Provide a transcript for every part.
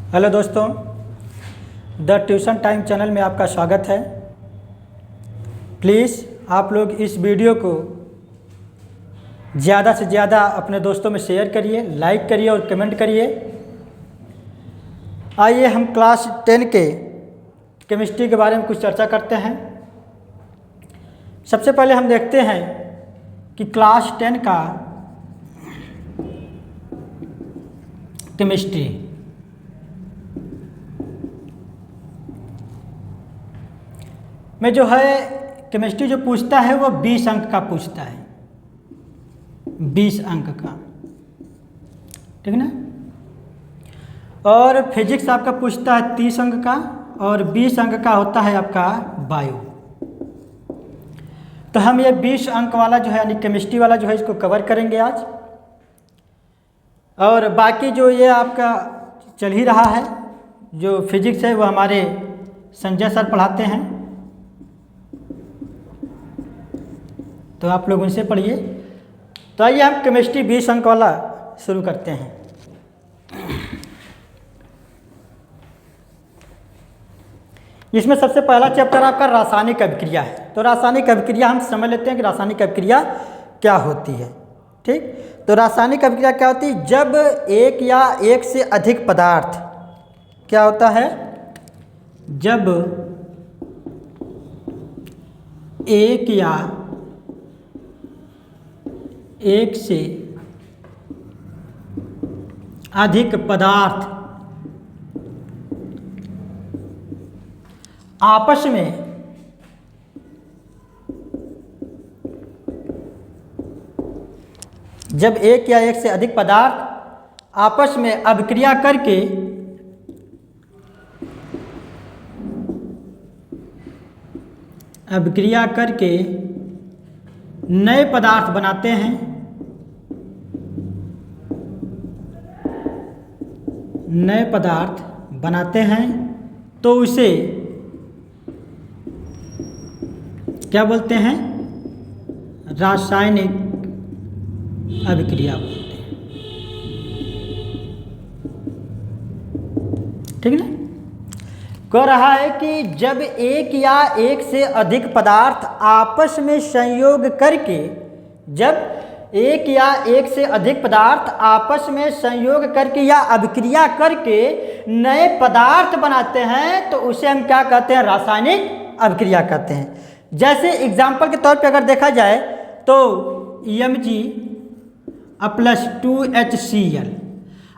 Hello दोस्तों, the tuition time channel में आपका स्वागत है। प्लीज़ आप लोग इस वीडियो को ज़्यादा से ज़्यादा अपने दोस्तों में शेयर करिए, लाइक करिए और कमेंट करिए। आइए हम क्लास 10 के केमिस्ट्री के बारे में कुछ चर्चा करते हैं। सबसे पहले हम देखते हैं कि क्लास 10 का केमिस्ट्री में जो है केमिस्ट्री जो पूछता है वो 20 अंक का पूछता है, 20 अंक का, ठीक ना। और फिजिक्स आपका पूछता है 30 अंक का और 20 अंक का होता है आपका बायो। तो हम ये 20 अंक वाला जो है यानी केमिस्ट्री वाला जो है इसको कवर करेंगे आज। और बाकी जो ये आपका चल ही रहा है, जो फिजिक्स है वो हमारे संजय सर पढ़ाते हैं, तो आप लोग उनसे पढ़िए। तो आइए हम केमिस्ट्री 20 अंक वाला शुरू करते हैं। इसमें सबसे पहला चैप्टर आपका रासायनिक अभिक्रिया है। तो रासायनिक अभिक्रिया हम समझ लेते हैं कि रासायनिक अभिक्रिया क्या होती है। ठीक, तो रासायनिक अभिक्रिया क्या होती है? जब एक या एक से अधिक पदार्थ क्या होता है, जब एक या एक से अधिक पदार्थ आपस में जब एक या एक से अधिक पदार्थ आपस में अभिक्रिया करके नए पदार्थ बनाते हैं, तो उसे क्या बोलते हैं? रासायनिक अभिक्रिया बोलते हैं। ठीक ना। कह रहा है कि जब एक या एक से अधिक पदार्थ आपस में संयोग करके, जब एक या एक से अधिक पदार्थ आपस में संयोग करके या अभिक्रिया करके नए पदार्थ बनाते हैं, तो उसे हम क्या कहते हैं? रासायनिक अभिक्रिया कहते हैं। जैसे एग्जाम्पल के तौर पे अगर देखा जाए तो Mg प्लस 2HCl।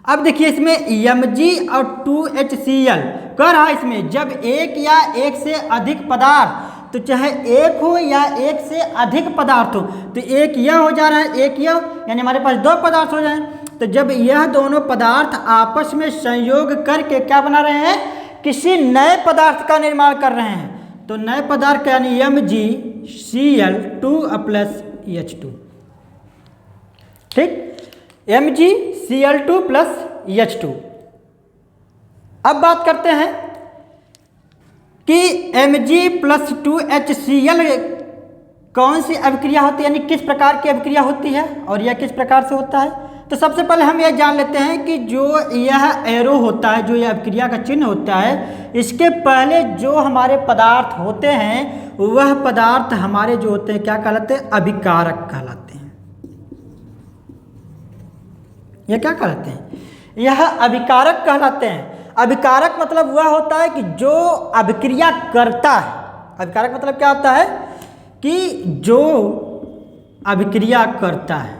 अब देखिए इसमें Mg और 2HCl कह रहा है इसमें जब एक या एक से अधिक पदार्थ, तो चाहे एक हो या एक से अधिक पदार्थ हो, तो एक यह हो जा रहा है, एक यह, यानी हमारे पास दो पदार्थ हो जाए। तो जब यह दोनों पदार्थ आपस में संयोग करके क्या बना रहे हैं? किसी नए पदार्थ का निर्माण कर रहे हैं। तो नए पदार्थ का यानी MgCl2 प्लस H2। ठीक, MgCl2 प्लस H2। अब बात करते हैं कि Mg प्लस 2HCl कौन सी अभिक्रिया होती है, यानी किस प्रकार की अभिक्रिया होती है और यह किस प्रकार से होता है। तो सबसे पहले हम यह जान लेते हैं कि जो यह एरो होता है, जो यह अभिक्रिया का चिन्ह होता है, इसके पहले जो हमारे पदार्थ होते हैं वह पदार्थ हमारे जो होते हैं क्या कहलाते हैं? अभिकारक कहलाते हैं। यह क्या कहलाते हैं? यह अभिकारक कहलाते हैं। अभिकारक मतलब वह होता है कि जो अभिक्रिया करता है। अभिकारक मतलब क्या होता है? कि जो अभिक्रिया करता है।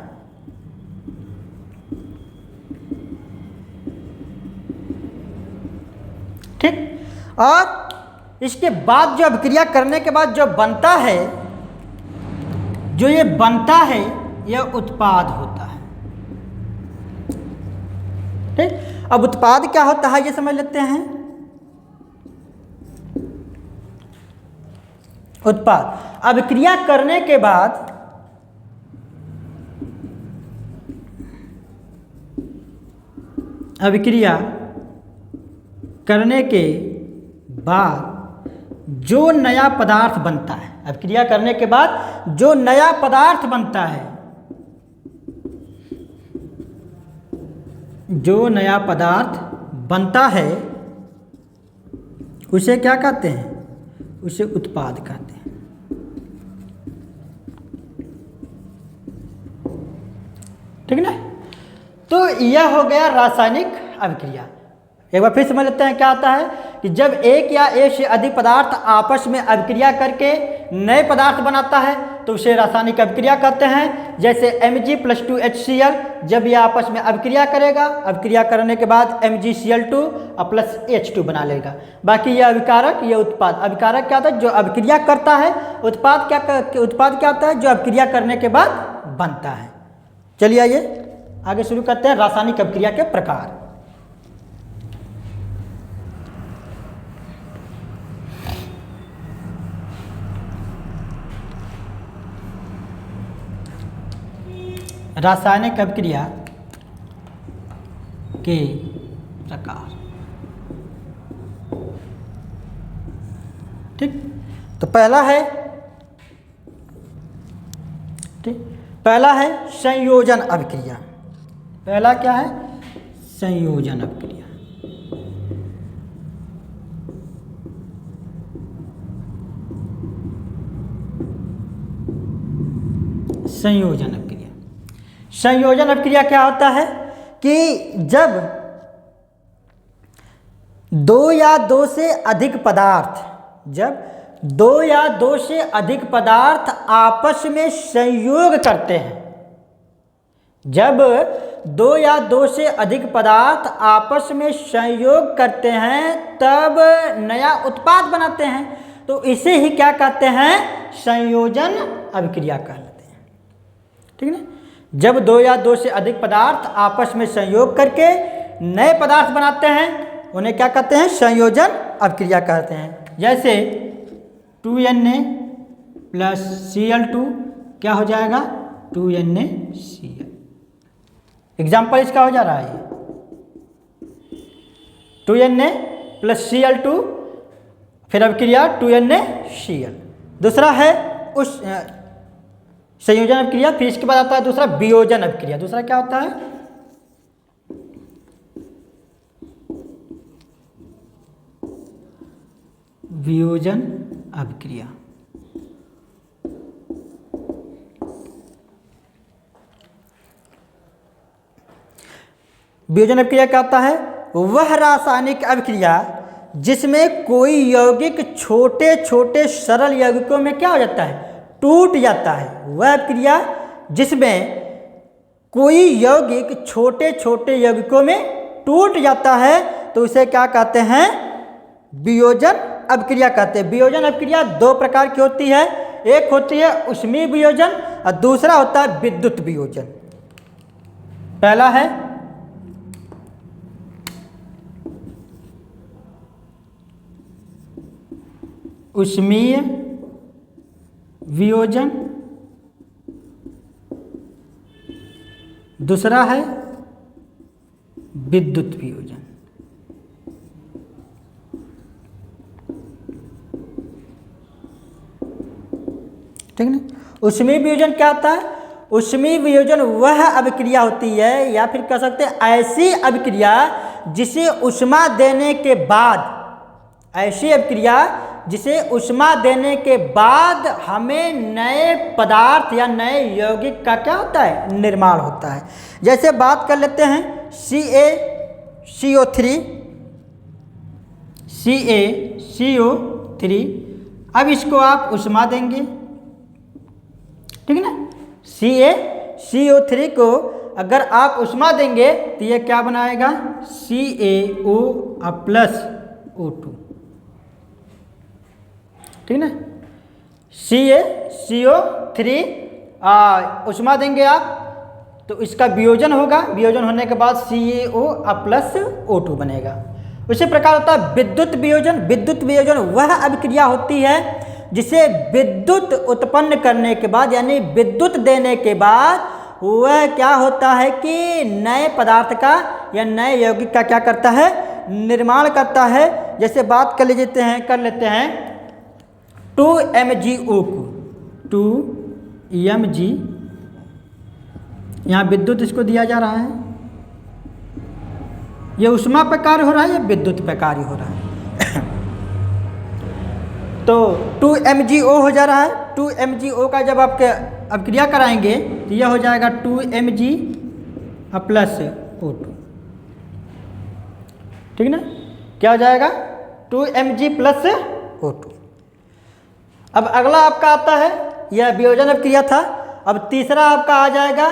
ठीक, और इसके बाद जो अभिक्रिया करने के बाद जो बनता है, जो ये बनता है, यह उत्पाद होता है। ठीक, अब उत्पाद क्या होता है ये समझ लेते हैं। उत्पाद अभिक्रिया करने के बाद जो नया पदार्थ बनता है, अभिक्रिया करने के बाद जो नया पदार्थ बनता है, जो नया पदार्थ बनता है उसे क्या कहते हैं? उसे उत्पाद कहते हैं। ठीक ना? तो यह हो गया रासायनिक अभिक्रिया। एक बार फिर समझ लेते हैं क्या आता है कि जब एक या एक से अधिक पदार्थ आपस में अभिक्रिया करके नए पदार्थ बनाता है तो उसे रासायनिक अभिक्रिया कहते हैं। जैसे Mg+2HCl, जब यह आपस में अभिक्रिया करेगा, अभिक्रिया करने के बाद MgCl2 प्लस H2 बना लेगा। बाकी यह अभिकारक, यह उत्पाद। अभिकारक क्या होता है? जो अभिक्रिया करता है। उत्पाद क्या होता है? जो अभिक्रिया करने के बाद बनता है। चलिए आइए आगे शुरू करते हैं रासायनिक अभिक्रिया के प्रकार। रासायनिक अभिक्रिया के प्रकार। ठीक, तो पहला है संयोजन अभिक्रिया। पहला क्या है? संयोजन अभिक्रिया। संयोजन अभिक्रिया। संयोजन अभिक्रिया क्या होता है कि जब दो या दो से अधिक पदार्थ आपस में संयोग करते हैं। जब दो या दो से अधिक पदार्थ आपस में संयोग करते हैं तब नया उत्पाद बनाते हैं, तो इसे ही क्या कहते हैं? संयोजन अभिक्रिया कहते हैं। ठीक है ना? जब दो या दो से अधिक पदार्थ आपस में संयोग करके नए पदार्थ बनाते हैं उन्हें क्या कहते हैं? संयोजन अभिक्रिया कहते हैं। जैसे 2Na+Cl2 क्या हो जाएगा? 2NaCl। एग्जाम्पल इसका हो जा रहा है 2Na+Cl2, फिर अभिक्रिया 2NaCl। दूसरा है उस संयोजन अभिक्रिया। फिर इसके बाद आता है दूसरा वियोजन अभिक्रिया। दूसरा क्या होता है? वियोजन अभिक्रिया। वियोजन अभिक्रिया क्या होता है? वह रासायनिक अभिक्रिया जिसमें कोई यौगिक छोटे छोटे सरल यौगिकों में क्या हो जाता है? टूट जाता है। वह अभिक्रिया जिसमें कोई यौगिक छोटे छोटे यौगिकों में टूट जाता है तो उसे क्या कहते हैं? वियोजन अभिक्रिया कहते हैं। वियोजन अभिक्रिया दो प्रकार की होती है। एक होती है ऊष्मीय वियोजन और दूसरा होता है विद्युत वियोजन। पहला है ऊष्मीय वियोजन, दूसरा है विद्युत वियोजन। ठीक है? ऊष्मीय वियोजन क्या होता है? ऊष्मीय वियोजन वह अभिक्रिया होती है या फिर कह सकते हैं ऐसी अभिक्रिया जिसे ऊष्मा देने के बाद, ऐसी अभिक्रिया जिसे ऊष्मा देने के बाद हमें नए पदार्थ या नए यौगिक का क्या होता है? निर्माण होता है। जैसे बात कर लेते हैं CaCO3। अब इसको आप ऊष्मा देंगे। ठीक है ना? CaCO3 को अगर आप ऊष्मा देंगे तो ये क्या बनाएगा? CaO+O2। ठीक है ना? CaCO3 ऊष्मा देंगे आप तो इसका वियोजन होगा। वियोजन होने के बाद CaO+O2 बनेगा। उसी प्रकार होता है विद्युत वियोजन। विद्युत वियोजन वह अभिक्रिया होती है जिसे विद्युत उत्पन्न करने के बाद यानी विद्युत देने के बाद वह क्या होता है कि नए पदार्थ का या नए यौगिक का क्या करता है? निर्माण करता है। जैसे बात कर लेते हैं 2MgO को 2Mg, यहाँ विद्युत इसको दिया जा रहा है ये ऊष्मा पे कार्य हो रहा है या विद्युत पे कार्य हो रहा है? तो 2 MgO हो जा रहा है। 2 MgO का जब आपके अभिक्रिया कराएंगे तो यह हो जाएगा 2 Mg प्लस O2, ठीक ना? क्या हो जाएगा? 2 Mg प्लस O2। अब अगला आपका आता है, यह वियोजन अभिक्रिया था। अब तीसरा आपका आ जाएगा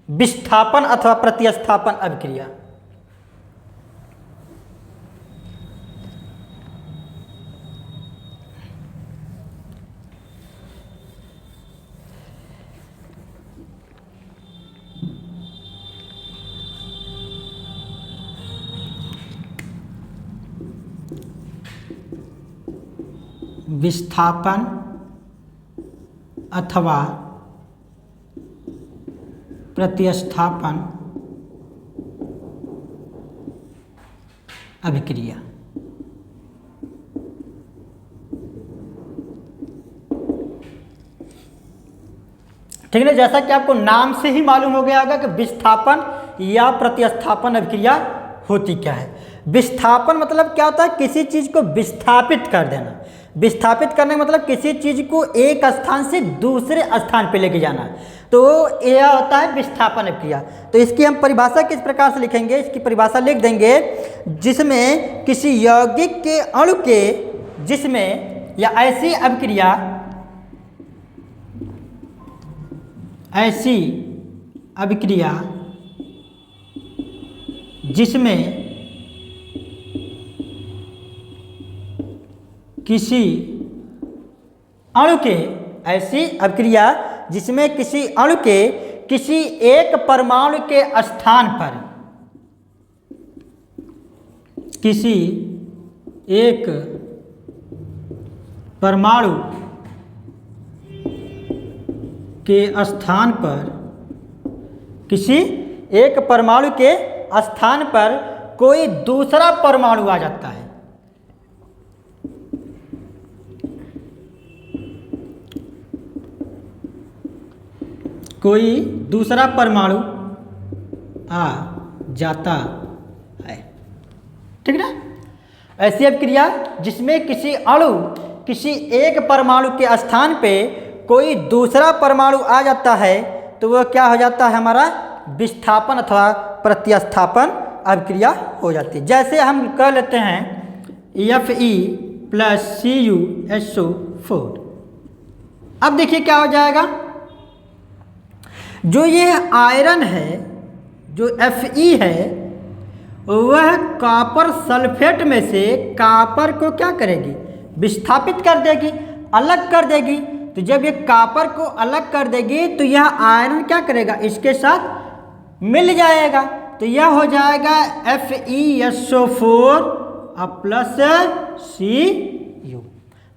विस्थापन अथवा प्रतिस्थापन अभिक्रिया। विस्थापन अथवा प्रतिस्थापन अभिक्रिया। ठीक है, जैसा कि आपको नाम से ही मालूम हो गया होगा कि विस्थापन या प्रतिस्थापन अभिक्रिया होती क्या है। विस्थापन मतलब क्या होता है? किसी चीज को विस्थापित कर देना। विस्थापित करने का मतलब किसी चीज को एक स्थान से दूसरे स्थान पे लेके जाना, तो यह होता है विस्थापन अभिक्रिया। तो इसकी हम परिभाषा किस प्रकार से लिखेंगे? इसकी परिभाषा लिख देंगे, जिसमें किसी यौगिक के अणु के, जिसमें या ऐसी अभिक्रिया, ऐसी अभिक्रिया जिसमें किसी अणु के, ऐसी अभिक्रिया जिसमें किसी अणु के किसी एक परमाणु के स्थान पर, किसी एक परमाणु के स्थान पर, किसी एक परमाणु के स्थान पर कोई दूसरा परमाणु आ जाता है। कोई दूसरा परमाणु आ जाता है, ठीक ना? ऐसी अभिक्रिया जिसमें किसी अणु किसी एक परमाणु के स्थान पे कोई दूसरा परमाणु आ जाता है, तो वह क्या हो जाता है? हमारा विस्थापन अथवा प्रतिस्थापन अभिक्रिया हो जाती है। जैसे हम कह लेते हैं Fe प्लस CuSO4। अब देखिए क्या हो जाएगा, जो ये आयरन है, जो Fe है, वह कॉपर सल्फेट में से कॉपर को क्या करेगी? विस्थापित कर देगी, अलग कर देगी। तो जब ये कॉपर को अलग कर देगी तो यह आयरन क्या करेगा? इसके साथ मिल जाएगा। तो यह हो जाएगा FeSO4 प्लस Cu।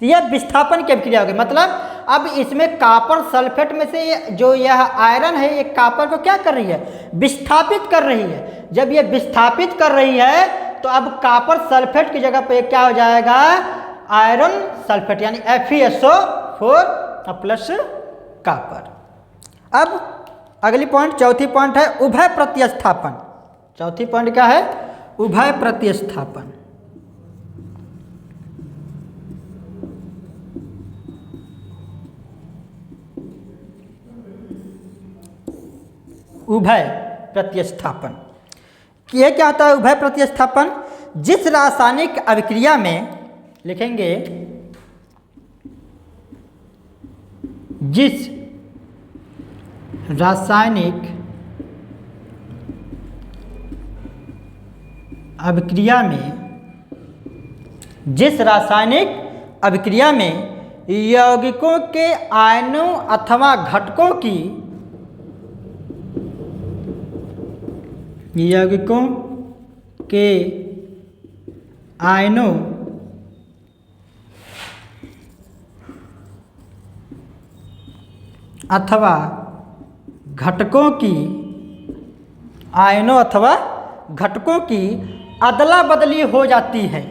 तो यह विस्थापन की अभिक्रिया होगी। मतलब अब इसमें कॉपर सल्फेट में से जो यह आयरन है, ये कॉपर को क्या कर रही है? विस्थापित कर रही है। जब ये विस्थापित कर रही है तो अब कॉपर सल्फेट की जगह पे क्या हो जाएगा? आयरन सल्फेट, यानी FeSO4 प्लस कॉपर। अब अगली पॉइंट, चौथी पॉइंट है उभय प्रतिस्थापन। चौथी पॉइंट क्या है? उभय प्रतिस्थापन। उभय प्रतिस्थापन, यह क्या होता है? उभय प्रतिस्थापन जिस रासायनिक अभिक्रिया में, लिखेंगे जिस रासायनिक अभिक्रिया में, जिस रासायनिक अभिक्रिया में यौगिकों के आयनों अथवा घटकों की, यौगिकों के आयनों अथवा घटकों की, आयनों अथवा घटकों की अदला बदली हो जाती है,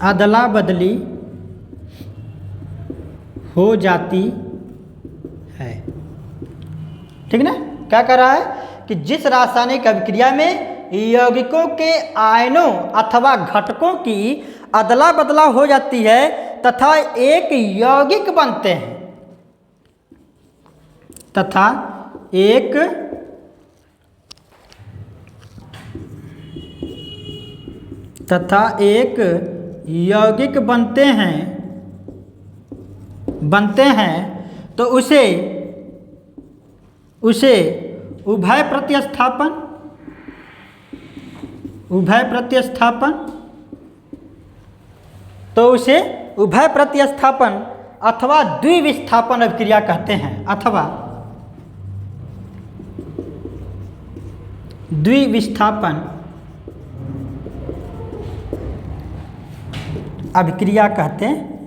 अदला बदली हो जाती है, ठीक ना? क्या कर रहा है कि जिस रासायनिक अभिक्रिया में यौगिकों के आयनों अथवा घटकों की अदला बदला हो जाती है तथा एक यौगिक बनते हैं, तथा एक यौगिक बनते हैं तो उसे उभय प्रतिस्थापन अथवा द्विविस्थापन अभिक्रिया कहते हैं, अथवा द्विविस्थापन अभिक्रिया कहते हैं।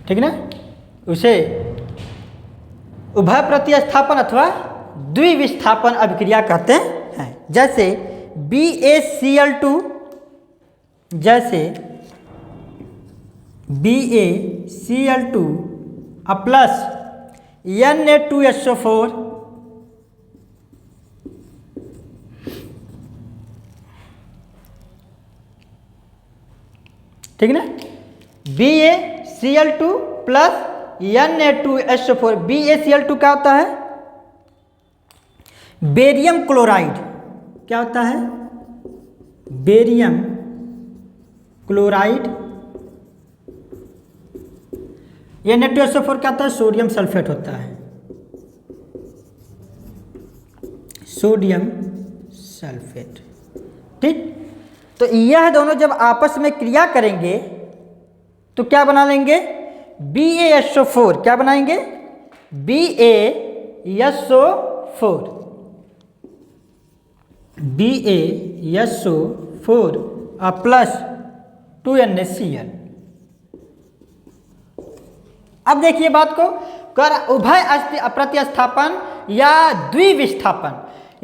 ठीक ना, उसे उभय प्रतिस्थापन अथवा द्विविस्थापन अभिक्रिया कहते हैं। जैसे BaCl2 प्लस Na2SO4 ठीक ना, BaCl2 प्लस Na2SO4। BaCl2 क्या होता है? Barium chloride. क्या होता है? Barium chloride. Na2SO4 क्या होता है? सोडियम सल्फेट होता है, सोडियम सल्फेट। ठीक, तो यह दोनों जब आपस में क्रिया करेंगे तो क्या बना लेंगे? BaSO4। क्या बनाएंगे? BaSO4 plus 2NaCl। अब देखिए बात को, कर उभय प्रतिस्थापन या द्विविस्थापन,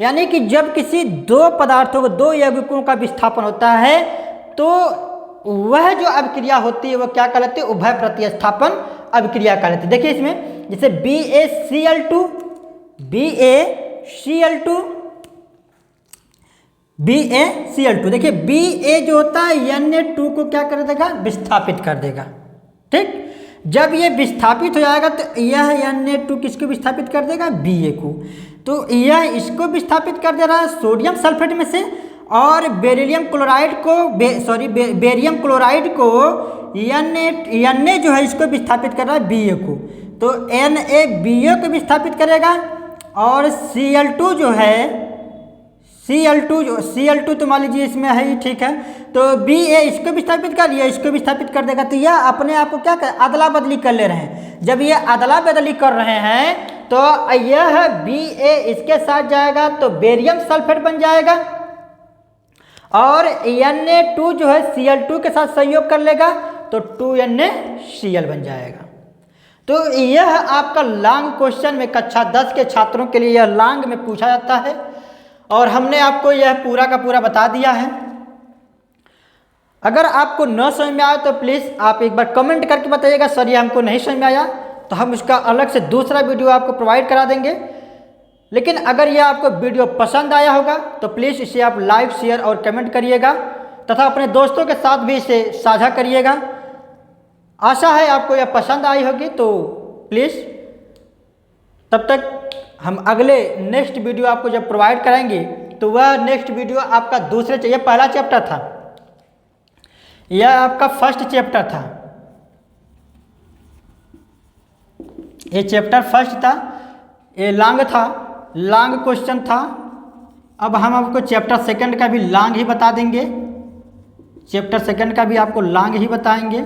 यानी कि जब किसी दो पदार्थों को, दो यौगिकों का विस्थापन होता है तो वह जो अभिक्रिया होती है वो क्या कहलाती है? उभय प्रतिस्थापन अभिक्रिया कहलाती है। देखिए इसमें जैसे BaCl2 देखिए Ba जो होता है Na2 को क्या कर देगा? विस्थापित कर देगा। ठीक, जब ये विस्थापित हो जाएगा तो यह Na2 किसको विस्थापित कर देगा? Ba को। तो यह इसको विस्थापित कर दे रहा है सोडियम सल्फेट में से, और बेरियम क्लोराइड को Na जो है इसको विस्थापित कर रहा है Ba को। तो Na को विस्थापित करेगा, और Cl2 जो है Cl2 तो मान लीजिए इसमें है ही, ठीक है, तो Ba इसको विस्थापित कर लिया, इसको विस्थापित कर देगा। तो यह अपने आप को क्या कर, अदला बदली कर ले रहे हैं। जब ये अदला बदली कर रहे हैं तो यह Ba इसके साथ जाएगा तो बेरियम सल्फेट बन जाएगा, और Na2 जो है Cl2 के साथ सहयोग कर लेगा तो 2NaCl बन जाएगा। तो यह आपका लॉन्ग क्वेश्चन में कक्षा 10 के छात्रों के लिए यह लॉन्ग में पूछा जाता है, और हमने आपको यह पूरा का पूरा बता दिया है। अगर आपको न समझ में आया तो प्लीज़ आप एक बार कमेंट करके बताइएगा सर ये हमको नहीं समझ में आया, तो हम उसका अलग से दूसरा वीडियो आपको प्रोवाइड करा देंगे। लेकिन अगर यह आपको वीडियो पसंद आया होगा तो प्लीज़ इसे आप लाइक, शेयर और कमेंट करिएगा, तथा अपने दोस्तों के साथ भी इसे साझा करिएगा। आशा है आपको यह पसंद आई होगी। तो प्लीज़ तब तक हम अगले नेक्स्ट वीडियो आपको जब प्रोवाइड कराएंगे तो वह नेक्स्ट वीडियो आपका दूसरे, ये पहला चैप्टर था, यह आपका फर्स्ट चैप्टर था, ये चैप्टर फर्स्ट था, ये लॉन्ग था, लॉन्ग क्वेश्चन था। अब हम आपको चैप्टर सेकंड का भी लॉन्ग ही बता देंगे, चैप्टर सेकंड का भी आपको लॉन्ग ही बताएंगे।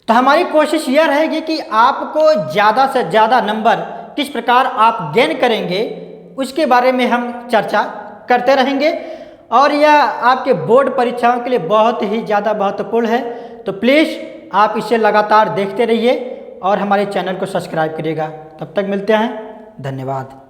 तो हमारी कोशिश यह रहेगी कि आपको ज़्यादा से ज़्यादा नंबर किस प्रकार आप गेन करेंगे उसके बारे में हम चर्चा करते रहेंगे, और यह आपके बोर्ड परीक्षाओं के लिए बहुत ही ज़्यादा महत्वपूर्ण है। तो प्लीज़ आप इसे लगातार देखते रहिए और हमारे चैनल को सब्सक्राइब करिएगा। तब तक मिलते हैं, धन्यवाद।